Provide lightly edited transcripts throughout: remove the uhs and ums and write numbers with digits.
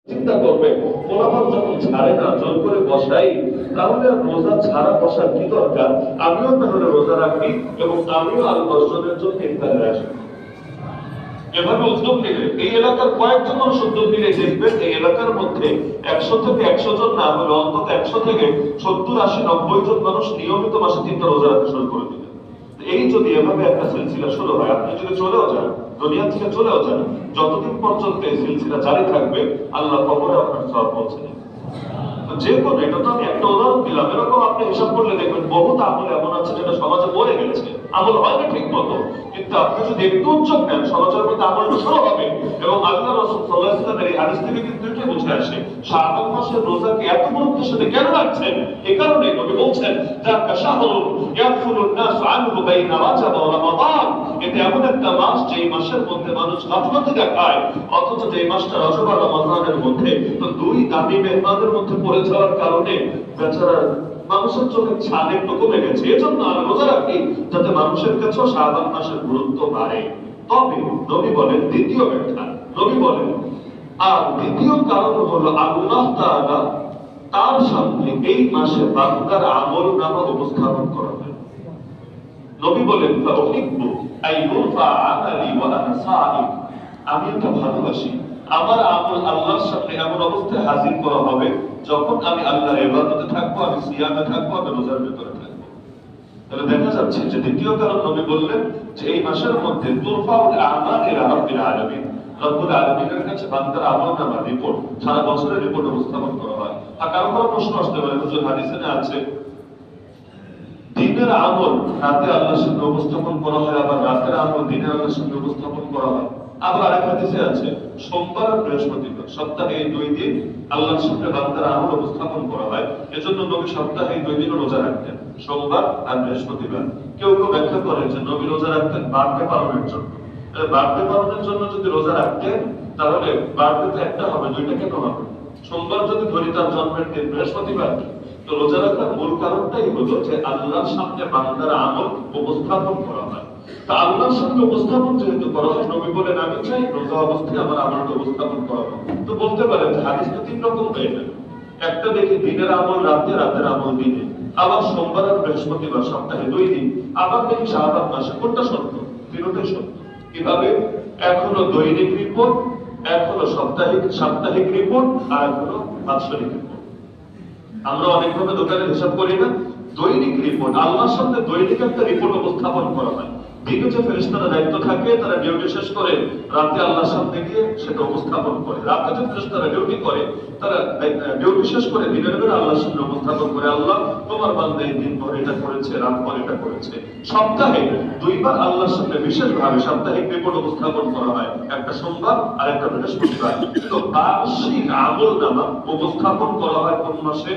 চিন্তা করবে পোলাপান যখন ছাড়ে না জোর করে বসাই, তাহলে আর রোজা ছাড়া বসার কি দরকার? আমিও তাহলে রোজা রাখি এবং আমিও আরো 10 জনের জন্য ইফতারে আসি। এভাবে উদ্যোগ নিলে এই এলাকার কয়েকজন মানুষ উদ্যোগ নিলে দেখবেন এই এলাকার মধ্যে 100 থেকে 100 জন না হলে অন্তত 100 থেকে 70, 80, 90 জন মানুষ নিয়মিত মাসে 3টা রোজা রাখা শুরু করে দিবে। এই যদি এভাবে একটা সিলসিলা শুরু হয়, আপনি যদি চলেও যান, দুনিয়া থেকে চলেও যান, যতদিন পর্যন্ত এই সিলসিলা জারি থাকবে, আল্লাহ কবরে আপনার সওয়াব পৌঁছে দেবে। যে কোনো, এটা তো আমি একটা উদাহরণ দিলাম, এরকম আপনি হিসাব করলে দেখবেন বহুত আমল এমন আছে যেটা সমাজে মরে গেছে, আমল হয় না ঠিক মতো, কিন্তু আপনি যদি একটু উদ্যোগ নেন সমাজের মধ্যে আমলটা শুরু হবে। এবং আল্লাহ রাসূল সাল্লাল্লাহু আলাইহি ওয়াসাল্লামের এই হাদিস থেকে কিন্তু এটা বুঝে আসে শাবান মাসের রোজাকে এত গুরুত্বের সাথে কেন রাখছেন। এই কারণে নবী বলছেন যাকা শাহরুন ইয়াগফুলুন নাস আনহু বাইনা রাজাব ওয়া রমাদান, এটা এমন একটা মাস যেই মাসের মধ্যে মানুষ গাফলতি দেখায়, অথচ যেই মাসটা রজব আর রমাদানের মধ্যে, তো দুই দামি মেহমানের মধ্যে পড়ে যাওয়ার কারণে বেচারা মানুষের চোখে ছাদ একটু কমে গেছে। এজন্য আমি রোজা রাখি যাতে মানুষের কাছেও শাবান মাসের গুরুত্ব বাড়ে। তবে নবী বলেন দ্বিতীয় ব্যাখ্যা, নবী বলেন আর দ্বিতীয় কারণ হলো আল্লাহ তাআলা তার সামনে এই মাসে বান্দার আমল নামা উপস্থাপন করা হয়। নবী বলেন ফাউহিব্বু আইয়ুরফা আমালি ওয়া আনা সাইম, আমি এটা ভালোবাসি আমার আমল আল্লাহর সামনে এমন অবস্থায় হাজির করা হবে যখন আমি আল্লাহর ইবাদতে থাকবো, আমি সিয়ামে থাকবো, আমি রোজার ভিতরে থাকবো। তাহলে দেখা যাচ্ছে যে দ্বিতীয় কারণ নবী বললেন যে এই মাসের মধ্যে তুরফাউল আমাল ইলা রাব্বিল আলামিন, রব্বুল আলামিনের কাছে বান্দার আমলনামা রিপোর্ট, সারা বছরের রিপোর্ট উপস্থাপন করা হয়। আর কারো প্রশ্ন আসতে পারে হুজুর হাদিসে আছে দিনের আমল রাতে আল্লাহর সামনে উপস্থাপন করা হয়, আবার রাতের আমল দিনে আল্লাহর সামনে উপস্থাপন করা হয়। আবার আরেক হাদিসে আছে সোমবার আর বৃহস্পতিবার, সপ্তাহে এই 2 দিন আল্লাহর সামনে বান্দার আমল উপস্থাপন করা হয়। এজন্য নবী সপ্তাহে এই 2 দিন রোজা রাখতেন, সোমবার আর বৃহস্পতিবার। কেউ কেউ ব্যাখ্যা করেন যে নবী রোজা রাখতেন বার্থডে পালনের জন্য। বার্থডে পালনের জন্য যদি রোজা রাখতেন তাহলে বার্থডে তো একটা হবে, 2টা কেন হবে? সোমবার যদি ধরি তার জন্মের দিন, বৃহস্পতিবার তো রোজা রাখার মূল কারণটাই হলো যে আল্লাহর সামনে বান্দার আমল উপস্থাপন করা হয়। তা আল্লাহর সামনে উপস্থাপন যেহেতু করা হয়, নবী বলেন আমি চাই রোজা অবস্থায় আমার আমলটা উপস্থাপন করা হয়। তো বলতে পারেন যে হাদিস তো 3 রকম হয়ে যায়, একটা দেখি দিনের আমল রাতে, রাতের আমল দিনে, আবার সোমবার আর বৃহস্পতিবার সপ্তাহে 2 দিন, আবার দেখি শাবান মাসে। কোনটা সত্য? তিনটাই সত্য। কিভাবে? এক হলো দৈনিক রিপোর্ট, এক হলো সাপ্তাহিক রিপোর্ট, আর এক হলো বাৎসরিক রিপোর্ট। আমরা অনেকভাবে দোকানে হিসাব করি না, দৈনিক রিপোর্ট আল্লাহর সামনে দৈনিক একটা রিপোর্ট উপস্থাপন করা হয়। দিনে যে ফেরেশতারা দায়িত্ব থাকে তারা ডিউটি শেষ করে রাতে আল্লাহর সামনে গিয়ে সেটা উপস্থাপন করে। রাতে যে ফেরেশতারা ডিউটি করে তারা ডিউটি শেষ করে দিনের বেলা আল্লাহর সামনে উপস্থাপন করে, আল্লাহ তোমার বান্দা এই দিন ভর এটা করেছে, রাত ভর এটা করেছে। সপ্তাহে 2বার আল্লাহর সামনে বিশেষভাবে সাপ্তাহিক রিপোর্ট উপস্থাপন করা হয়, একটা সোমবার আর একটা বৃহস্পতিবার। তো বার্ষিক আমলনামা উপস্থাপন করা হয় কোন মাসে?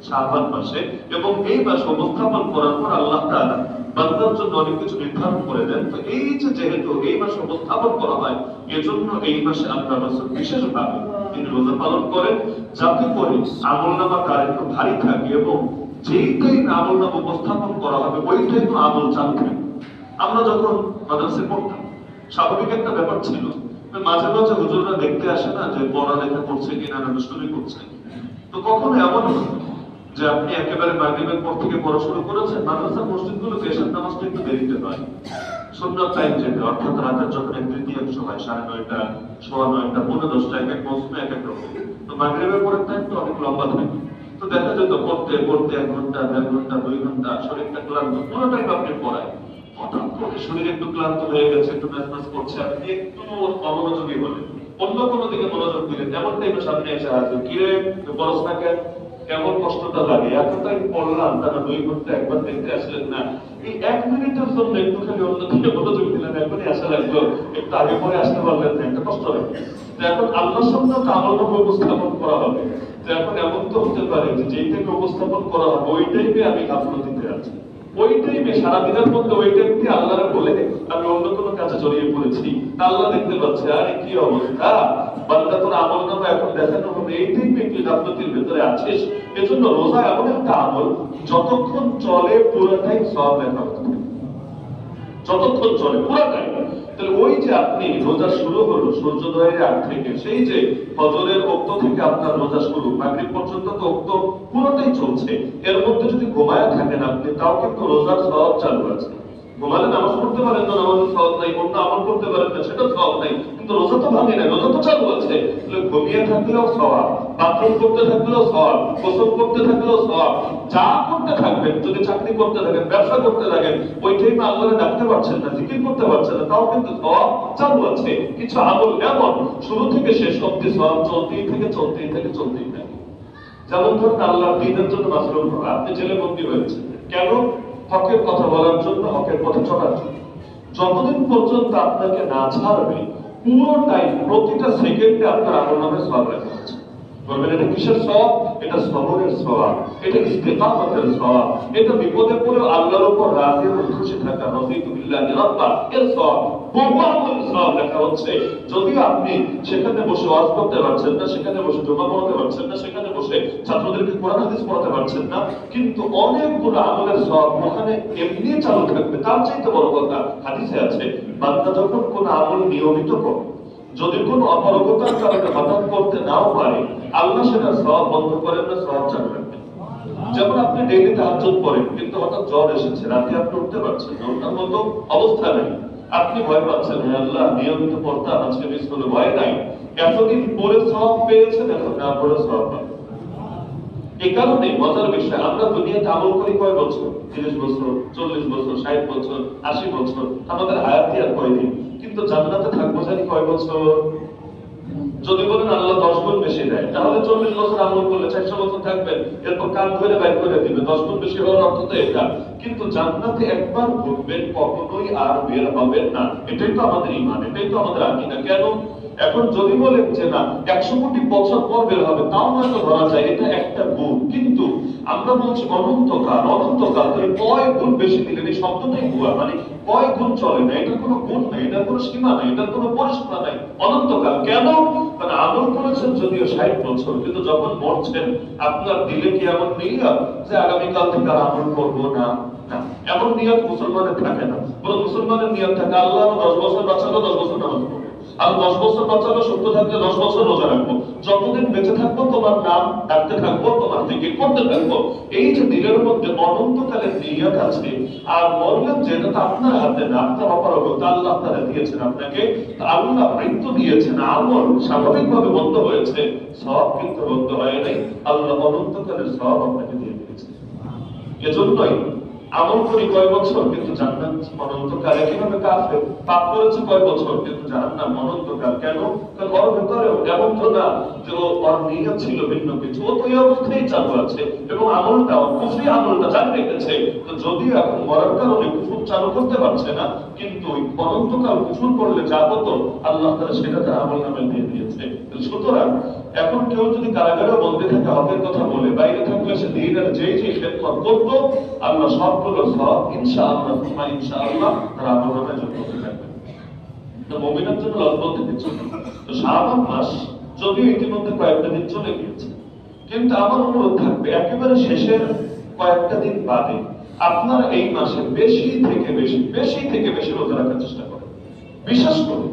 শাবান মাসে। এবং এই মাস উপস্থাপন করার পর আল্লাহ তাআলা বান্দার জন্য অনেক কিছু নির্ধারণ করে দেন। তো এই যে যেহেতু এই মাস উপস্থাপন করা হয়, এজন্য এই মাসে আল্লাহ রাসূল বিশেষভাবে তিনি রোজা পালন করেন, যাতে করে আমলনামা তার একটু ভারী থাকে এবং যেইটাই আমলনামা উপস্থাপন করা হবে ওইটাই তো আমল চালু থাকে। আমরা যখন মাদ্রাসায় পড়তাম স্বাভাবিক একটা ব্যাপার ছিল, মাঝে মাঝে হুজুররা দেখতে আসে না যে পড়ালেখা করছে কিনা, না দুষ্টুমি করছে। তো কখনো এমন যে আপনি একেবারে মাগরিবের পর থেকে পড়া শুরু করেছেন, মাদ্রাসার মসজিদগুলোতে এশার নামাজটা একটু দেরিতে হয়, সুন্নাত টাইম যেটা, অর্থাৎ রাতের যখন 1/3 হয়, 9:30, 9:15, 10:30, এক এক মৌসুমে এক এক রকম। তো মাগরিবের পরের টাইমটা অনেক লম্বা থাকে। তো দেখা যেত পড়তে পড়তে 1 ঘন্টা, 1.5 ঘন্টা, 2 ঘন্টা শরীরটা ক্লান্ত, পুরো টাইম আপনি পড়ায়। হঠাৎ করে শরীর একটু ক্লান্ত হয়ে গেছে, একটু ম্যাজম্যাজ করছে, আপনি একটু অমনোযোগী হলেন, অন্য কোনো দিকে মনোযোগ দিলেন, এমন টাইপের সামনে এসে আসবে, কিরে পড়াশোনা কেমন কষ্টটা লাগে, এতটাই পড়লাম, তারা 2 ঘন্টা একবার দেখতে আসলেন না। এই 1 মিনিটের জন্য একটু খালি অন্যদিকে মনোযোগ দিলেন, এখনই আসা লাগলো, একটু আগে পরে আসতে পারলেন না, একটা কষ্ট লাগে। এখন আল্লাহর সামনে তো আমলনামা উপস্থাপন করা হবে, তো এখন এমন তো হতে পারে যে যেইটাকে উপস্থাপন করা হবে ওই টাইমে আমি গাফলতিতে আছি, ওই টাইমে সারাদিনের মধ্যে ওই টাইমে আল্লাহরে বলে আমি অন্য কোনো কাজে জড়িয়ে পড়েছি। আল্লাহ দেখতে পাচ্ছে আরে কি অবস্থা, বান্দা তোর আমলনামা এখন দেখানো হবে, এই টাইমে তুই গাফলতির ভেতরে আছিস। এজন্য রোজা এমন একটা আমল যতক্ষণ চলে পুরোটাই সওয়াব লেখা হতে থাকে, যতক্ষণ চলে পুরোটাই। তাহলে ওই যে আপনি রোজা শুরু হলো সূর্যোদয়ের আগ থেকে, সেই যে ফজরের ওক্ত থেকে আপনার রোজা শুরু, মাগরিব পর্যন্ত তো ওক্ত পুরোটাই চলছে, এর মধ্যে যদি ঘুমায়া থাকেন আপনি, তাও কিন্তু রোজার সওয়াব চালু আছে। ঘুমালে নামাজ পড়তে পারেন না, নামাজের সওয়াব নাই, অন্য আমল করতে পারেন না, সেটা সওয়াব নাই, কিন্তু রোজা তো ভাঙে না, রোজা তো চালু আছে। তাহলে ঘুমিয়ে থাকলেও সওয়াব, বাথরুম করতে থাকলেও সওয়াব, গোসল করতে থাকলেও সওয়াব, যা করতে থাকবেন, যদি চাকরি করতে থাকেন, ব্যবসা করতে থাকেন, ওই টাইমে আল্লাহকে ডাকতে পারছেন না, জিকির করতে পারছেন না, তাও কিন্তু সওয়াব চালু আছে। কিছু আমল এমন শুরু থেকে শেষ অবধি সওয়াব চলতেই থাকে, চলতেই থাকে, চলতেই থাকে। যেমন ধরুন আল্লাহ দ্বীনের জন্য মাসরুম করা, আপনি জেলে বন্দী হয়েছে কেন? হকের কথা বলার জন্য, হকের পথে চলার জন্য। যতদিন পর্যন্ত আপনাকে না ছাড়বে, পুরো টাইম প্রতিটা সেকেন্ডে আপনার আমল নামে সওয়াব লেখা হচ্ছে। বলবেন এটা কিসের সওয়াব? এটা সবরের সওয়াব, এটা ইস্তেকামতের সওয়াব, এটা বিপদে পড়ে আল্লাহর উপর রাজি এবং খুশি থাকা, রাদিতু বিল্লাহি রাব্বা, এর সওয়াব। বহু আমলের সওয়াব লেখা হচ্ছে। যদিও আপনি সেখানে বসে ওয়াজ করতে পারছেন না, সেখানে বসে জমা পড়াতে পারছেন না, সেখানে বসে ছাত্রদেরকে কোরআন হাদিস পড়াতে পারছেন না, কিন্তু অনেকগুলো আমলের সওয়াব ওখানে এমনি চালু থাকবে। তার চাইতে বড় কথা হাদিসে আছে, বান্দা যখন কোন আমল নিয়মিত করে, যদি কোনো অপারগতার কারণে হঠাৎ করতে নাও পারে, আল্লাহ সেটা সওয়াব বন্ধ করেন না, সওয়াব চালু রাখেন। যেমন আপনি ডেইলি তাহাজ্জুদ পড়েন, কিন্তু হঠাৎ জ্বর এসেছে, রাতে আপনি উঠতে পারছেন না, ওটার মতো অবস্থা নেই, আপনি ভয় পাচ্ছেন, হে আল্লাহ নিয়মিত পড়তাম, আজকে মিস হলো, ভয় নাই। এতদিন পড়ে সওয়াব পেয়েছেন, এখন না পড়ে সওয়াব পাবেন। এই কারণে মজার বিষয়, আমরা দুনিয়াতে আমল করি কয় বছর? 30 বছর, 40 বছর, 60 বছর, 80 বছর, আমাদের হায়াতি আর কয়দিন, কিন্তু জান্নাতে থাকবো জানি কয় বছর? যদি বলেন আল্লাহ 10 গুণ বেশি দেয়, তাহলে 40 বছর আমল করলে 400 বছর থাকবেন, এরপর কান ধরে বাইর করে দিবে, 10 গুণ বেশি হওয়ার অর্থ তো এটা। কিন্তু জান্নাতে একবার ঢুকবেন, কখনোই আর বের হবেন না। এটাই তো আমাদের ঈমান, এটাই তো আমাদের আকীদা। কেন? এখন যদি বলেন যে না 100 কোটি বছর পর বের হবে, তাও হয়তো ধরা যায়, এটা একটা গুণ, কিন্তু আমরা বলছি অনন্তকাল, অনন্তকাল, তাহলে কয় গুণ বেশি দিলেন? এই শব্দটাই ভুয়া, মানে কয় গুণ চলে না, এটা কোনো গুণ নাই, এটা কোনো সীমা নাই, এটা কোনো পরিসীমা নাই, অনন্তকাল। কেন? মানে আমল করেছেন যদিও 60 বছর, কিন্তু যখন মরছেন আপনার দিলে কি এমন নিয়ত যে আগামীকাল থেকে আর আমল করবো না? না, এমন নিয়ত মুসলমানের থাকে না। বরং মুসলমানের নিয়ত থাকে, আল্লাহ 10 বছর বাঁচালো, 10 বছর নামাজ পড়বো, আর 10 বছর বাঁচালো, সত্য থাকলে 10 বছর রোজা রাখবো, যতদিন বেঁচে থাকবো তোমার নাম ডাকতে থাকবো, তোমার জিকির করতে থাকবো। এই যে দিলের মধ্যে অনন্তকালের নিয়ত আছে, আর বললেন যে এটা তো আপনার হাতে না, আপনার অপারগতা, আল্লাহ তাআলা দিয়েছেন আপনাকে, আল্লাহ মৃত্যু দিয়েছেন, আমল স্বাভাবিকভাবে বন্ধ হয়েছে, সওয়াব কিন্তু বন্ধ হয় নাই, আল্লাহ অনন্তকালের সওয়াব আপনাকে দিয়ে দিয়েছেন। এজন্যই আমল করি কয় বছর, কিন্তু জান্নাত অনন্তকাল। একইভাবে কাফের পাপ করেছে কয় বছর, কিন্তু জাহান্নাম অনন্তকাল। কেন? কারণ ওর ভেতরে এমন তো না যে ওর নিয়ত ছিল ভিন্ন কিছু, ও তো এই অবস্থায় চালু আছে, এবং আমলটা কুফরি আমলটা জারি রেখেছে। তো যদিও এখন মরার কারণে কুফর চালু করতে পারছে না, কিন্তু ওই অনন্তকাল কুফর করলে যা হতো আল্লাহ তাআলা সেটা তার আমল নামে দিয়ে দিয়েছে। সুতরাং এখন কেউ যদি কারাগারে বন্দী থাকে, হকের কথা বলে, বাইরে থাকলে সে দিনের যেই যে খেদমত করতো, আল্লাহ সবগুলো সব ইনশাআল্লাহ ইনশাআল্লাহ তার আমল নামে যোগ করতে থাকবে। তো মুমিনের জন্য বলতে কিছু নেই। তো শাবান মাস যদিও ইতিমধ্যে কয়েকটা দিন চলে গিয়েছে, কিন্তু আমার অনুরোধ থাকবে একেবারে শেষের কয়েকটা দিন বাদে আপনারা এই মাসে বেশি থেকে বেশি রোজা রাখার চেষ্টা করেন। বিশেষ করে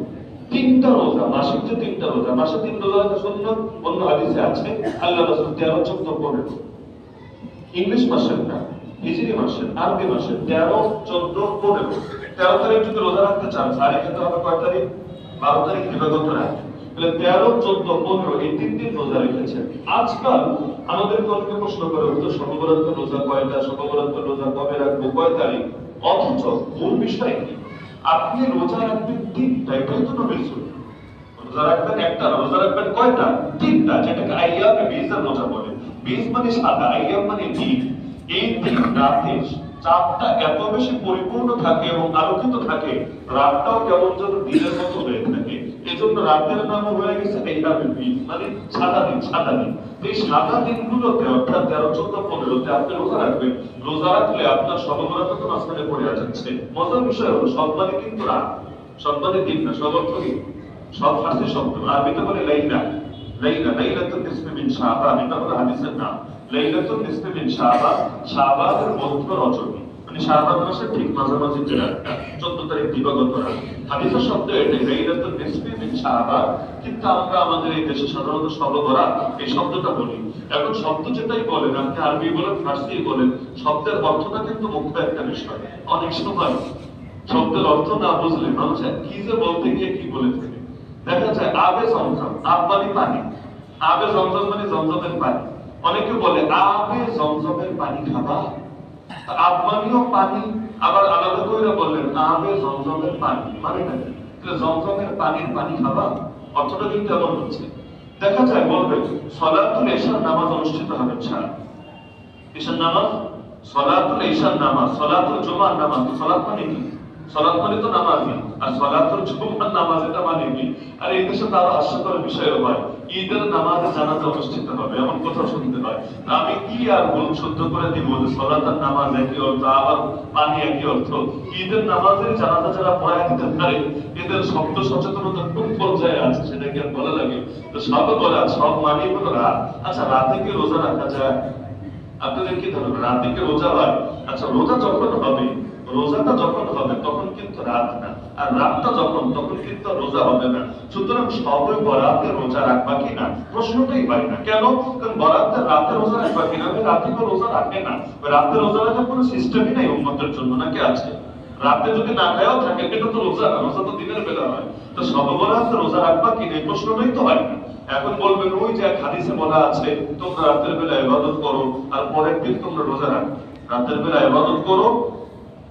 3টা রোজা, মাসিক যে 3টা রোজা, মাসে 3 রোজা রাখা সুন্নাত, অন্য হাদিসে আছে আল্লাহ রাসূল 13, 14, 15, ইংলিশ মাসের না, হিজরি মাসের, আরবি মাসের 13, 14, 15। 13 তারিখ যদি রোজা রাখতে চান, সারি খেতে হবে কয় তারিখ? 12 তারিখ দিবাগত রাত। তাহলে 13, 14, 15 এই 3 দিন রোজা রেখেছেন। আজকাল আমাদেরকে অনেকে প্রশ্ন করে, তো শবে বরাত রোজা কয়টা, শবে বরাত রোজা কবে রাখবো, কয় তারিখ? অথচ মূল বিষয় কি? আপনি রোজা রাখবেন 3টা, এটাই তো নবীর সুন্নাহ। রোজা রাখবেন একটা, রোজা রাখবেন কয়টা? 3টা, যেটাকে আইয়ামে বীজের রোজা বলে। বীজ মানে সাদা, আইয়াম মানে দিন। এই দিন রাতে চাঁদটা এত বেশি পরিপূর্ণ থাকে এবং আলোকিত থাকে, রাতটাও কেমন যেন দিনের মতো হয়ে থাকে। এজন্য রাতের নাম হয়ে গেছে আইয়ামে বীজ, মানে সাদা দিন, সাদা দিন। এই সাদা দিনগুলোতে অর্থাৎ 13, 14, 15-তে আপনি রোজা রাখবেন। রোজা রাখলে আপনার শবে বরাত তো মাঝখানে পড়ে যাচ্ছে। মজার বিষয় হলো সব মানে কিন্তু রাত, সব মানে দিন না, সব অর্থ কি? সব ফার্সি শব্দ, আরবিতে বলে লাইলা, লাইলাতুন নিসফি মিন শাবান, এটা হলো হাদিসের নাম। লাইলাতুন নিসফি মিন শাবান, শাবানের মধ্য রজনী, মানে শাবান মাসের ঠিক মাঝামাঝি যে রাতটা 14 তারিখ দিবাগত রাত। হাদিসের শব্দ এটাই লাইলাতুল নিসফি মিন শাবান, কিন্তু আমরা আমাদের এই দেশে সাধারণত শবে বরাত এই শব্দটা বলি। এখন শব্দ যেটাই বলেন, আপনি আরবি বলেন ফার্সি বলেন, শব্দের অর্থটা কিন্তু মুখ্য একটা বিষয়। অনেক সময় শব্দের অর্থ না বুঝলে মানুষ কি যে বলতে গিয়ে কি বলে থাকে। দেখা যায় আবে জমজম, আব মানে পানি, আবে জমজম মানে জমজমের পানি। অনেকে বলে আবে জমজমের পানি খাবা, আব মানেও পানি, আবার আলাদা করে বললেন আবে জমজমের পানি মানে না, জমজমের পানির পানি খাবা, অর্থটা কিন্তু এমন হচ্ছে। দেখা যায় বলবে সলাতুল ইশার নামাজ অনুষ্ঠিত হবে ছাড়া, ইশার নামাজ, সলাতুল ইশার নামাজ, সলাতুল জুমার নামাজ। সলাত মানে কি? সলাত মানে তো নামাজই, আর সলাতুল জুমার নামাজ এটা মানে কি? আর এই দেশে তার হাস্যকর বিষয় হয়, ঈদের নামাজে জানাজা অনুষ্ঠিত হবে এমন কথা শুনতে হয়। আমি কি আর ভুল শুদ্ধ করে দিব যে সলাত আর নামাজ একই অর্থ, আবার পানি একই অর্থ। ঈদের নামাজের জানাজা যারা পড়ায় দিতে পারে এদের শব্দ সচেতনতা কোন পর্যায়ে আছে সেটা কি আর বলা লাগে? তো সব বলা, সব মানি হলো রাত। আচ্ছা রাতে কি রোজা রাখা যায়? আপনাদের কি ধরনের রাতে কি রোজা হয়? আচ্ছা রোজা যখন হবে, রোজাটা যখন হবে তখন কিন্তু রাত না, আর রাতটা যখন তখন কিন্তু রোজা হবে না। সুতরাং সবে বরাতে রোজা রাখবা কিনা প্রশ্নটাই পাই না। কেন? কারণ বরাতে রাতে রোজা রাখবা কিনা, রাতে তো রোজা রাখে না, রাতে রোজা রাখার কোনো সিস্টেমই নাই উম্মতের জন্য, নাকি আছে? রাতে যদি না খায়ও থাকে এটা তো রোজা না, রোজা তো দিনের বেলা হয়। তো সবে বরাতে রোজা রাখবা কিনা এই প্রশ্নটাই তো হয় না। এখন বলবেন ওই যে হাদিসে বলা আছে তোমরা রাতের বেলা ইবাদত করো আর পরের দিন তোমরা রোজা রাখো। রাতের বেলা ইবাদত করো,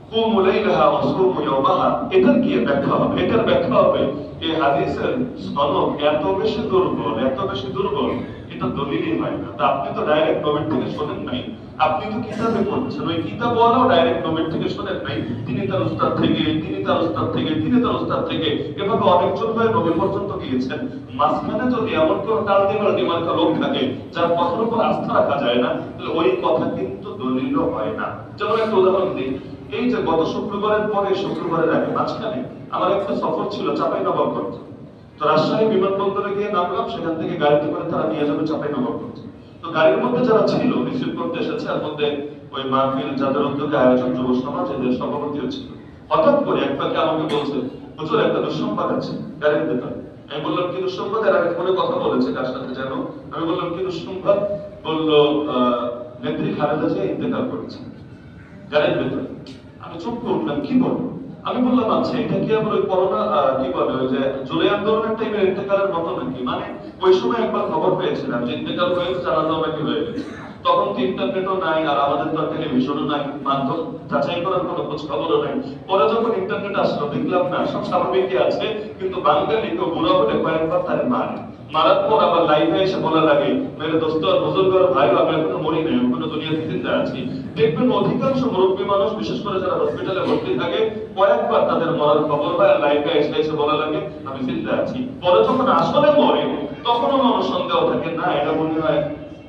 কুমু লাইলাহা ওয়া সুমু ইয়াওমাহা, এটার কি ব্যাখ্যা হবে? এটার ব্যাখ্যা হবে এই হাদিসের সনদ এত বেশি দুর্বল, এত বেশি দুর্বল, এটা দলিলই হয় না। তা আপনি তো ডাইরেক্ট নবীর থেকে শোনেন নাই, আপনি তো কিতাবে পড়ছেন, ওই কিতাবওয়ালাও ডাইরেক্ট নবীর থেকে শোনেন নাই, তিনি তার উস্তাদ থেকে, তিনি তার উস্তাদ থেকে, তিনি তার উস্তাদ থেকে, এভাবে অনেকজন হয়ে নবী পর্যন্ত গিয়েছেন। মাঝখানে যদি এমন কোন টালদি বালদি মার্কা লোক থাকে যার কথার উপর আস্থা রাখা যায় না, তাহলে ওই কথা কিন্তু দলিল হয় না। যেমন একটা উদাহরণ দিই, এই যে গত শুক্রবারের পরে শুক্রবারের আগে মাঝখানে আমার একটা সফর ছিল চাঁপাইনবাবগঞ্জ। তো রাজশাহী বিমানবন্দরে গিয়ে নামলাম, সেখান থেকে গাড়িতে করে তারা নিয়ে যাবে চাঁপাইনবাবগঞ্জ। তো গাড়ির মধ্যে যারা ছিল রিসিভ করতে এসেছে, আর মধ্যে ওই মাহফিল যাদের উদ্যোগে আয়োজন যুব সমাজ এদের সভাপতিও ছিল। হঠাৎ করে এক পাখি আমাকে বলছে হুজুর একটা দুঃসংবাদ আছে গাড়ির ভেতরে। আমি বললাম কি দুঃসংবাদ? এর আগে ফোনে কথা বলেছে কার সাথে যেন। আমি বললাম কি দুঃসংবাদ? বললো নেত্রী খালেদা জিয়া ইন্তেকাল করেছে গাড়ির ভেতরে। আমি চুপ করে উঠলাম, কি বলবো? আমি বললাম আচ্ছা এটা কি আবার ওই করোনা কি বলে ওই যে জুলাই আন্দোলনের টাইমে ইন্তেকালের মতো নাকি? মানে ওই সময় একবার খবর পেয়েছিলাম যে ইন্তেকাল হয়েছে, জানাজাও নাকি হয়ে গেছে। তখন তো ইন্টারনেটও নাই, আর আমাদের তো টেলিভিশনও নাই, মাধ্যম যাচাই করার কোনো খোঁজ খবরও নাই। পরে যখন ইন্টারনেট আসলো দেখলাম না, সব স্বাভাবিকই আছে, কিন্তু বাঙালি কেউ বুড়া হলে কয়েকবার তার মারে, মারার পর আবার লাইভে এসে বলা লাগে মেরে দোস্ত আর বুজুর্গ আর ভাই আমি এখনো মরি নাই, এখনো দুনিয়াতে জিন্দা আছি। দেখবেন অধিকাংশ মুরব্বী মানুষ, বিশেষ করে যারা হসপিটালে ভর্তি থাকে, কয়েকবার তাদের মরার খবর হয় আর লাইভে এসে এসে বলা লাগে আমি জিন্দা আছি। পরে যখন আসলে মরে তখনও মানুষ সন্দেহ থাকে না এটা মনে হয়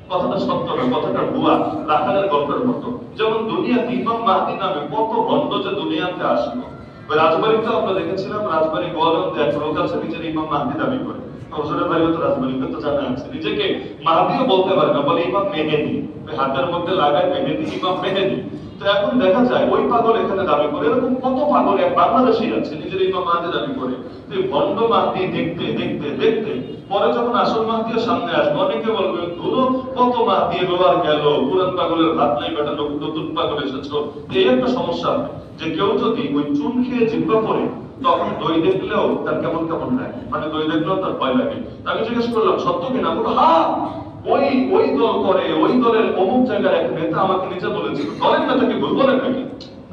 কথাটা সত্য না, কথাটা ভুয়া, রাখালের গল্পের মতো। যেমন দুনিয়াতে ইমাম মাহদী নামে কত ভণ্ড যে দুনিয়াতে আসলো। ওই রাজবাড়িতে আমরা দেখেছিলাম, রাজবাড়ি গোয়ালন্দে এক লোক আছে নিজের ইমাম মাহদী দাবি করে। হুজুরের বাড়িও তো রাজবাড়িতে তো জানা আছে, নিজেকে মাহদীও বলতে পারে না, বলে ইমাম মেহেদী, ওই হাতের মধ্যে লাগায় মেহেদী, ইমাম মেহেদী। তো এখন দেখা যায় ওই পাগল এখানে দাবি করে, এরকম কত পাগল এক বাংলাদেশী আছে নিজের ইমাম মাহদী দাবি করে। তুই ভণ্ড মাহদী দেখতে দেখতে দেখতে পরে যখন আসল মাহদীর সামনে আসবে অনেকে বলবে ধুরো কত মাহদী এলো আর গেল, পুরান পাগলের ভাত নাই বেটা, নতুন পাগল এসেছো। এই একটা সমস্যা হয় যে কেউ যদি ওই চুন খেয়ে জিব্বা পড়ে তখন দই দেখলেও তার কেমন কেমন লাগে, মানে দই দেখলেও তার ভয় লাগে। আমি জিজ্ঞেস করলাম সত্য কিনা? বলো হ্যাঁ, ওই ওই দল করে, ওই দলের অমুক জায়গার এক নেতা আমাকে নিজে বলেছিল। দলের নেতাকে ভুল বলে নাকি?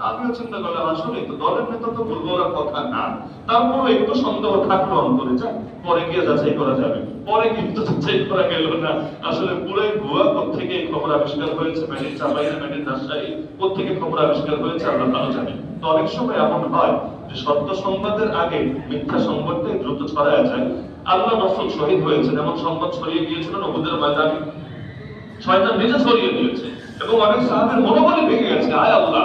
আমিও চিন্তা করলাম আসলে তো দলের নেতা তো ভুল বলার কথা না, তারপরে একটু সন্দেহ থাকলো অন্তরে, যা পরে গিয়ে যাচাই করা যাবে। পরে কিন্তু যাচাই করা গেল না, আসলে পুরাই ভুয়া। কোত্থেকে এই খবর আবিষ্কার হয়েছে, মেডিন চাপাইয়া মেডিন রাজশাহী, কোত্থেকে খবর আবিষ্কার হয়েছে আমরা ভালো জানি। তো অনেক সময় এমন হয় যে সত্য সংবাদের আগে মিথ্যা সংবাদটাই দ্রুত ছড়ায় যায়। আল্লাহ রাসূল শহীদ হয়েছেন এমন সংবাদ ছড়িয়ে গিয়েছিল উহুদের ময়দানে, শয়তান নিজে ছড়িয়ে দিয়েছে, এবং অনেক সাহাবীর মনোবলই ভেঙে গেছে। আয় আল্লাহ,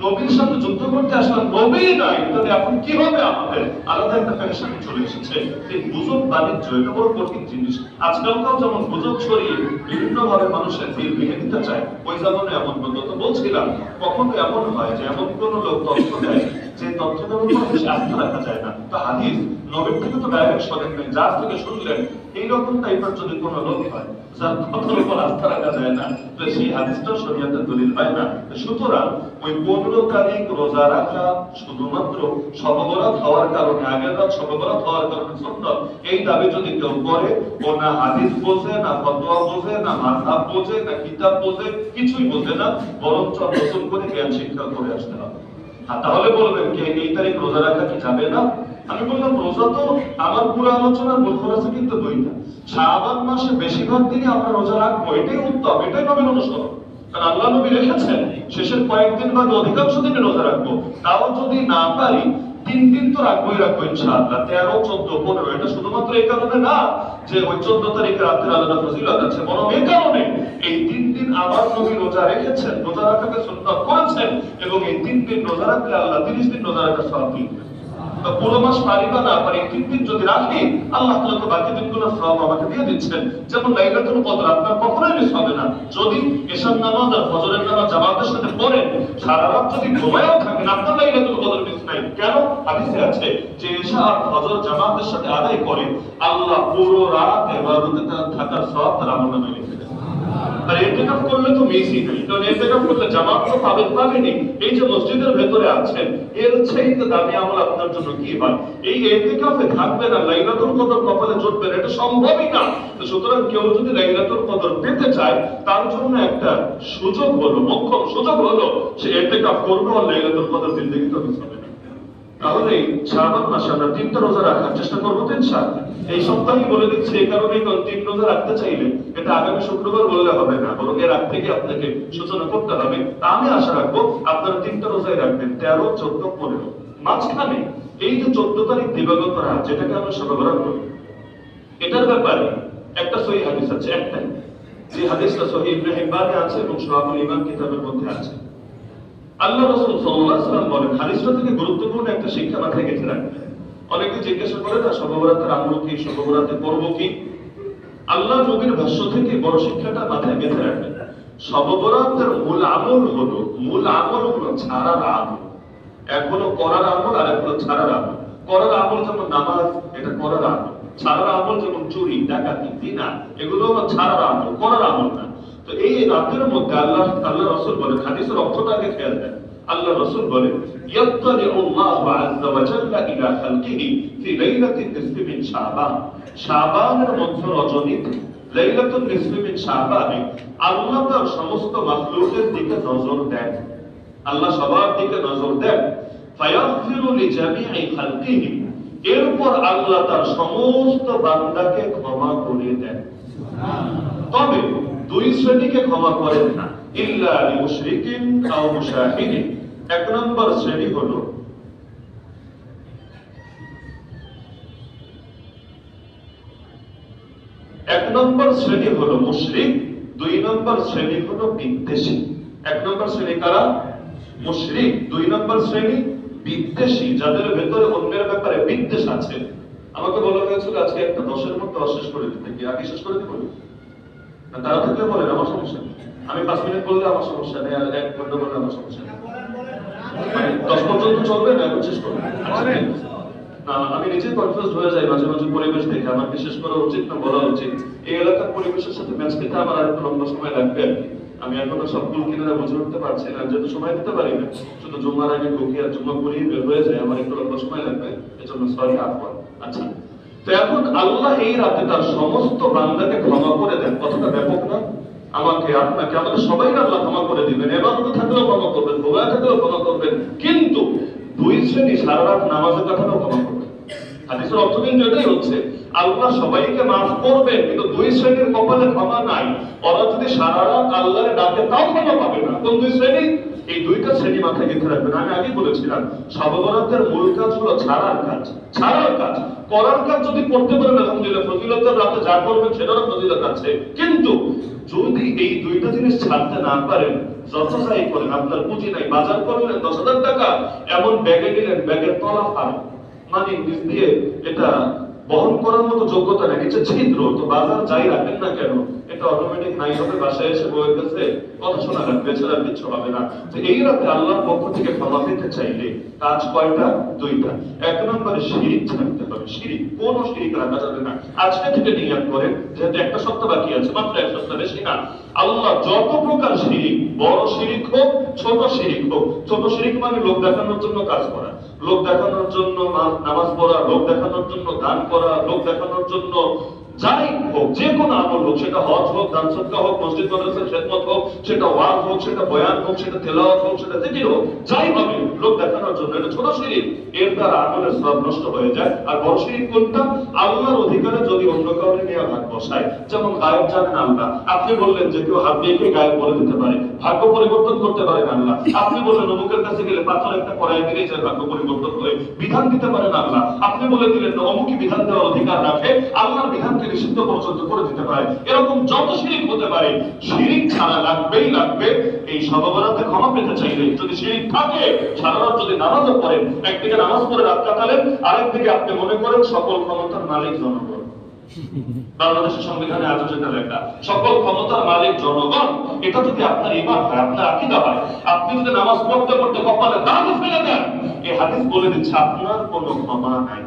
নবীর সাথে যুদ্ধ করতে আসলাম, নবী নাই, তাহলে এখন কিভাবে আমাদের আলাদা একটা ফ্যাশন চলে এসেছে। এই গুজব বাণিজ্য এটা বড় কঠিন জিনিস। আজকালকাও যেমন গুজব ছড়িয়ে বিভিন্ন ভাবে মানুষের দিল ভেঙে দিতে চায়, ওই জামানে এমন বলতো। তো বলছিলাম, কখনো এমন হয় যে এমন কোন লোক তথ্য দেয় যে তথ্যটার উপর বেশি আস্থা রাখা যায় না। তো হাদিস নবীর থেকে তো ডাইরেক্ট শোনেন নাই, যার থেকে শুনলেন এইরকম টাইপের যদি কোনো লোক হয় যার কথার উপর আস্থা রাখা যায় না, তো সেই হাদিসটা শরীয়তের দলিল পায় না। সুতরাং ওই 15 তারিখ রোজা রাখা শুধুমাত্র শবে বরাত হওয়ার কারণে, আগের রাত শবে বরাত হওয়ার কারণে সুন্নাত, এই দাবি যদি কেউ করে, ও না হাদিস বোঝে, না ফতোয়া বোঝে, না মাযহাব বোঝে, না কিতাব বোঝে, কিছুই বোঝে না, বরঞ্চ নতুন করে জ্ঞান শিক্ষা করে আসতে হবে। তাহলে বলবেন কি এই তারিখ রোজা রাখা কি যাবে না? আমি বললাম, রোজা তো আমার পুরো আলোচনার মূল খোলাসা কিন্তু দুইটা। শাবান মাসে বেশিরভাগ দিনই আমরা রোজা রাখবো, এটাই উত্তম, এটাই নবীর অনুসরণ। কারণ আল্লাহ নবী রেখেছেন শেষের কয়েকদিন বা অধিকাংশ দিনে রোজা রাখবো। তাও যদি না পারি 3 দিন তো রাখবোই রাখবো ইনশাআল্লাহ, 13, 14, 15। এটা শুধুমাত্র এই কারণে না যে ওই 14 তারিখে রাতের আলাদা ফজিলত আছে, বরং এই কারণে এই 3 দিন আমার নবী রোজা রেখেছেন, রোজা রাখাকে সুন্নাত করেছেন, এবং এই 3 দিন রোজা রাখলে আল্লাহ 30 দিন রোজা রাখার সওয়াব দিবেন। তো পুরো মাস পারি বা না পারি, 3 দিন যদি রাখি, আল্লাহ তাআলা তো বাকি দিনগুলোর সওয়াব আমাকে দিয়ে দিচ্ছেন। যেমন লাইলাতুল কদর আপনার কখনোই মিস হবে না যদি এশার নামাজ আর ফজরের নামাজ জামাতের সাথে পড়েন। সারা রাত যদি ঘুমায়ও থাকেন, আপনার লাইলাতুল কদর মিস নাই। কেন? হাদিসে আছে যে এশা আর ফজর জামাতের সাথে আদায় করে, আল্লাহ পুরো রাত ইবাদতে থাকার সওয়াব তার আমলনামায় লিখে দেন। আর ইতিকাফ করলে তো মিসই নেই, কারণ ইতিকাফ করলে জামাত তো পাবেনই। এই যে মসজিদের ভেতরে আছেন, এর চাইতে দামি আমল আপনার জন্য কি হয়? এই ইতিকাফে থাকবেন আর লাইলাতুল কদর কপালে জুটবেন, এটা সম্ভবই না। তো সুতরাং কেউ যদি লাইলাতুল কদর পেতে চায়, তার জন্য একটা সুযোগ হলো, মোক্ষম সুযোগ হলো, সে ইতিকাফ করবে আর লাইলাতুল কদর জিন্দেগি তো মিস হবে না। তাহলে শাবান মাসে আমরা 3টা রোজা রাখার চেষ্টা করবো তো ইনশাআল্লাহ। এই সপ্তাহে বলে দিচ্ছি, এই কারণে 3 রোজা রাখতে চাইলে এটা আগামী শুক্রবার বললে হবে না, বরং এর আগ থেকে আপনাকে সূচনা করতে হবে। আমি আশা রাখবো আপনারা 3টা রোজাই রাখবেন, 13, 14, 15। মাঝখানে এই যে 14 তারিখ দিবাগত রাত, যেটাকে আমরা শবে বরাত বলি, এটার ব্যাপারে একটা সহিহ হাদিস আছে, একটাই, যে হাদিসটা সহিহ ইবনে হিব্বানে আছে এবং শুআবুল ঈমান কিতাবের মধ্যে আছে। আল্লাহ রাসূল সাল্লাল্লাহু আলাইহি ওয়াসাল্লাম বলেন, হাদিসটা থেকে গুরুত্বপূর্ণ একটা শিক্ষা মাথায় গেঁথে রাখবেন। অনেকে জিজ্ঞাসা করে না শবে বরাতের আমল কি, শবে বরাতে করব কি? আল্লাহ নবীর ভাষ্য থেকে বড় শিক্ষাটা মাথায় গেঁথে রাখবেন। শবে বরাতের মূল আমল হলো ছাড়ার আমল। এক হলো করার আমল আর এক হলো ছাড়ার আমল। করার আমল যেমন নামাজ, এটা করার আমল। ছাড়ার আমল যেমন চুরি, ডাকাতি, জিনা, এগুলো হলো ছাড়ার আমল, করার আমল না। তো এই রাতের মধ্যে আল্লাহ রাসূল বলেন, হাদিসের অর্থটা আগে খেয়াল দেন। আল্লাহ রাসূল বলেন, ইয়াত্তালিউল্লাহু আযজা ওয়া জাল্লা ইলা খালকিহি ফি লাইলাতিন নিসফি মিন শাবান। শাবানের মধ্য রজনীতে, লাইলাতুন নিসফি মিন শাবানে আল্লাহ তার সমস্ত মাখলুকের দিকে নজর দেন। আল্লাহ সবার দিকে নজর দেন। ফায়াগফিরু লিজামিই খালকিহি, এরপর আল্লাহ তার সমস্ত বান্দাকে ক্ষমা করে দেন। তবে 2 শ্রেণীকে ক্ষমা করেন না, ইল্লা লিমুশরিকিন আও মুশাহিদিন। 1 নম্বর শ্রেণী হলো মুশরিক, 2 নম্বর শ্রেণী হলো বিদ্বেষী। 1 নম্বর শ্রেণী কারা? মুশরিক। 2 নম্বর শ্রেণী বিদ্বেষী, যাদের ভেতরে অন্যের ব্যাপারে বিদ্বেষ আছে। আমাকে বলা হয়েছিল আজকে একটা 10-এর মধ্যে অশেষ করে দিতে, কি আগে শেষ করে দিব? তারা থাকলে বলেন, আমার সমস্যা নেই। আমি 5 মিনিট বললে আমার সমস্যা নেই, আর 1 ঘন্টা বললে আমার সমস্যা নেই। 10 পর্যন্ত চলবে না, এখন শেষ করবে। আমি নিজে কনফিউজ হয়ে যাই মাঝে মাঝে পরিবেশ দেখে, আমার বিশেষ করা উচিত না বলা উচিত। এই এলাকার পরিবেশের সাথে ম্যাচ খেতে আমার আর একটু লম্বা সময় লাগবে। আমি এখনো সব কুল কিনারা বুঝে উঠতে পারছি না, যেহেতু সময় দিতে পারি না। শুধু জুম্মার আগে ঢুকি আর জুম্মা করিয়ে বের হয়ে যায়, আমার একটু লম্বা সময় লাগবে, এজন্য সরি আফওয়ান। আচ্ছা, তো এখন আল্লাহ এই রাতে তার সমস্ত বান্দাকে ক্ষমা করে দেন। কথাটা ব্যাপক না? আমাকে, আপনাকে, আমাদের সবাইকে আল্লাহ ক্ষমা করে দিবেন। ইবাদতে থাকলেও ক্ষমা করবেন, ঘুমায় থাকলেও ক্ষমা করবেন। কিন্তু 2 শ্রেণী সারা রাত নামাজের কথাটাও ক্ষমা করবেন। হাদিসের অর্থ কিন্তু এটাই হচ্ছে আল্লাহ সবাইকে মাফ করবেন, কিন্তু দুই শ্রেণীর কপালে ক্ষমা নাই। ওরা যদি সারা রাত আল্লাহরে ডাকে তাও ক্ষমা পাবে না। কোন দুই শ্রেণী? এই দুইটা শ্রেণী মাথায় গেঁথে রাখবেন। আমি আগে বলেছিলাম শবে বরাতের মূল কাজ হলো ছাড়ার কাজ। ছাড়ার কাজ, করার কাজ যদি করতে পারেন আলহামদুলিল্লাহ, ফজিলতের রাতে যা করবেন সেটারও ফজিলত আছে। কিন্তু যদি এই দুইটা জিনিস ছাড়তে না পারেন, যত যাই করেন, আপনার পুঁজি নাই, বাজার করলেন 10,000 টাকা, এমন ব্যাগে দিলেন ব্যাগের তলা ফাড়ে, মানে নিচ দিয়ে এটা বহন করার মতো যোগ্যতা নেই, নিচে ছিদ্র, তো বাজার যাই রাখেন না কেন এটা অটোমেটিক নাই হবে, বাসায় এসে বউয়ের কাছে কথা শোনা লাগবে, ছাড়া কিছু হবে না। তো এই রাতে আল্লাহর পক্ষ থেকে ক্ষমা পেতে চাইলে কাজ কয়টা? দুইটা। এক নম্বরে শিরিক ছাড়তে হবে। শিরিক, কোন শিরিক রাখা যাবে না। আজকে থেকে নিয়ত করেন, যেহেতু একটা সপ্তাহ বাকি আছে, মাত্র এক সপ্তাহ, বেশি না। আল্লাহ যত প্রকার শিরিক, বড় শিরিক হোক ছোট শিরিক হোক, ছোট শিরিক মানে লোক দেখানোর জন্য কাজ করা, লোক দেখানোর জন্য নামাজ পড়া, লোক দেখানোর জন্য দান করা, লোক দেখানোর জন্য যাই হোক, যে কোনো আমল হোক, সেটা হজ হোক, দান সদকা হোক, মসজিদ মাদ্রাসার খেদমত হোক, সেটা ওয়াজ হোক, সেটা বয়ান হোক, সেটা তেলাওয়াত হোক, সেটা জিকির হোক, যাই হবে লোক দেখানোর জন্য, এটা ছোট শিরিক। এর দ্বারা আমলের সব নষ্ট হয়ে যায়। আর বড় শিরিক কোনটা? আল্লাহর অধিকারে যদি অন্য কাউকে নিয়ে ভাগ বসায়। যেমন গায়ব জানেন আল্লাহ, আপনি বললেন যে কেউ হাত দিয়ে গায়ব বলে দিতে পারে, ভাগ্য পরিবর্তন করতে পারেন আল্লাহ। আপনি বললেন অমুকের কাছে গেলে পাথর একটা কড়াই দিলে যে ভাগ্য পরিবর্তন করে, বিধান দিতে পারেন আল্লাহ। আপনি বলে দিলেন অমুকই বিধান দেওয়ার অধিকার রাখে, আল্লাহর বিধানকে নিষিদ্ধ পর্যন্ত করে দিতে পারে। এরকম যত শিরিক হতে পারে, শিরিক ছাড়া লাগবেই লাগবে। এই শবে বরাতে ক্ষমা পেতে চাইলে যদি শিরিক থাকে, সারা রাত যদি নামাজও পড়েন, একদিকে নামাজ পড়ে রাত কাটালেন, আরেকদিকে আপনি মনে করেন সকল ক্ষমতার মালিক জনগণ। বাংলাদেশের সংবিধানে আজও যেটা লেখা, সকল ক্ষমতার মালিক জনগণ, এটা যদি আপনার ঈমান হয়, আপনার আকীদা হয়, আপনি যদি নামাজ পড়তে পড়তে কপালে দাগ ফেলে দেন, এই হাদিস বলে দিচ্ছে আপনার কোনো ক্ষমা নাই।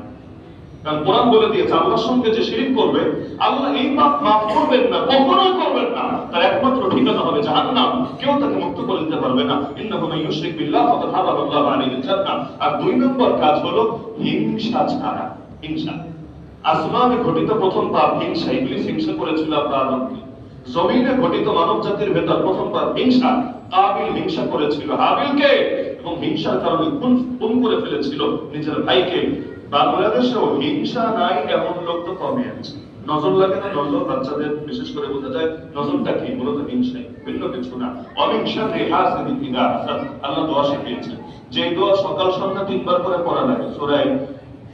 কারণ কোরআন বলে দিয়েছে আল্লাহর সঙ্গে যে শিরিক করবে, আল্লাহ এই পাপ মাফ করবেন না, কখনোই করবেন না। তার একমাত্র ঠিকানা হবে জাহান্নাম, কেউ তাকে মুক্ত করে দিতে পারবে না। ইন্নাহু মান ইউশরিক বিল্লাহ ফাকাদ হারাম আল্লাহু আলাইহিল জান্নাহ। আর দুই নম্বর কাজ হলো হিংসা ছাড়া। হিংসা, আসমানে ঘটিত প্রথম পাপ হিংসা। ইবলিস হিংসা করেছিল আদমকে। জমিনে ঘটিত মানব জাতির ভেতর প্রথম পাপ হিংসা। কাবিল হিংসা করেছিল হাবিলকে, এবং হিংসার কারণে খুন করে ফেলেছিল নিজের ভাইকে। বাংলাদেশেও হিংসা নাই এমন লোক তো কমই আছে। নজর লাগে না? নজর বাচ্চাদের বিশেষ করে বোঝা যায় নজরটা কি, মূলত হিংসাই, ভিন্ন কিছু না। অহিংসা হাসিদিন ইদা হাসাদ, আল্লাহ দোয়া শিখিয়েছেন, যে দোয়া সকাল সন্ধ্যা 3 বার করে পড়া লাগে। সূরা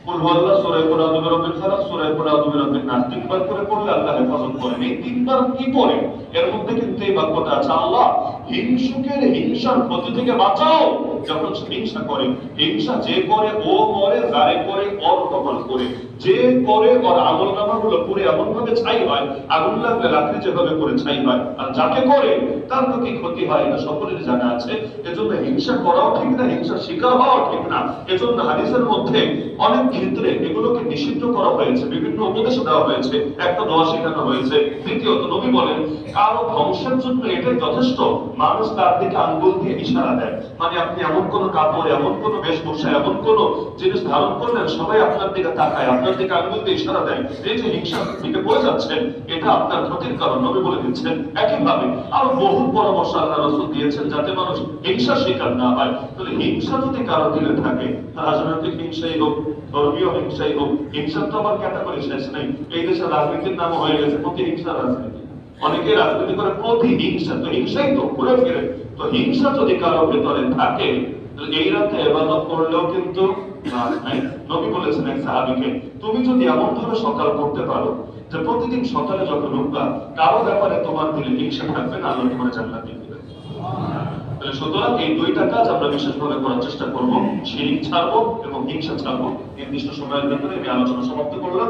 কুল হুয়াল্লাহ, সূরা কুল আউযু বিরাব্বিল ফালাক, সূরা কুল আউযু বিরাব্বিন নাস, 3 বার করে পড়লে আল্লাহ হেফাজত করেন। এই 3 বার কি পড়ে? এর মধ্যে কিন্তু এই বাক্যটা আছে, আল্লাহ হিংসুকের হিংসার ক্ষতি থেকে বাঁচাও। যখন সে হিংসা করে, হিংসা যে করে ও মরে, যারে করে ওর কপাল করে, যে করে ওর আমলনামাগুলো পুরো এমন ভাবে ছাই হয়, আগুন লাগলে রাত্রি যেভাবে করে ছাই হয়, আর যাকে করে তার তো কি ক্ষতি হয় এটা সকলেরই জানা আছে। এজন্য হিংসা করাও ঠিক না, হিংসার শিকার হওয়াও ঠিক না। এজন্য হাদিসের মধ্যে অনেক ক্ষেত্রে এগুলোকে নিষিদ্ধ করা হয়েছে, বিভিন্ন উপদেশ দেওয়া হয়েছে, একটা দোয়া শেখানো হয়েছে। দ্বিতীয়ত নবী বলেন কারো ধ্বংসের জন্য এটাই যথেষ্ট মানুষ তার দিকে আঙ্গুল দিয়ে ইশারা দেয়। মানে আপনি এমন কোন কাপড়, এমন কোন বেশভূষা, এমন কোন জিনিস ধারণ করলেন, সবাই আপনার দিকে তাকায়, আপনার দিকে আঙ্গুল দিয়ে ইশারা দেয়, এই যে হিংসার দিকে পড়ে যাচ্ছেন, এটা আপনার ক্ষতির কারণ, নবী বলে দিচ্ছেন। একইভাবে আরো বহু পরামর্শ আল্লাহ রাসূল দিয়েছেন যাতে মানুষ হিংসার শিকার না হয়। তাহলে হিংসা যদি কারো দিলে থাকে, রাজনৈতিক হিংসাই হোক, ধর্মীয় হিংসাই হোক, হিংসার তো আবার ক্যাটাগরি শেষ নেই। এই দেশের রাজনীতির নাম হয়ে গেছে প্রতিহিংসা রাজনীতি। অনেকে রাজনীতি করে প্রতিহিংসা, তো হিংসাই তো ঘুরে ফিরে। তো হিংসা যদি কারো ভেতরে থাকে, এই রাতে ইবাদত করলেও কিন্তু নাই। নবী বলেছেন এক সাহাবীকে, তুমি যদি এমন ভাবে সকাল করতে পারো যে প্রতিদিন সকালে যখন উঠবা কারো ব্যাপারে তোমার দিলে হিংসা থাকবে না, আল্লাহ তোমার জান্নাত দিয়ে দিবেন। তাহলে সুতরাং এই দুইটা কাজ আমরা বিশেষভাবে করার চেষ্টা করব, শিরিক ছাড়বো এবং হিংসা ছাড়বো। নির্দিষ্ট সময়ের ভেতরে আমি আলোচনা সমাপ্ত করলাম।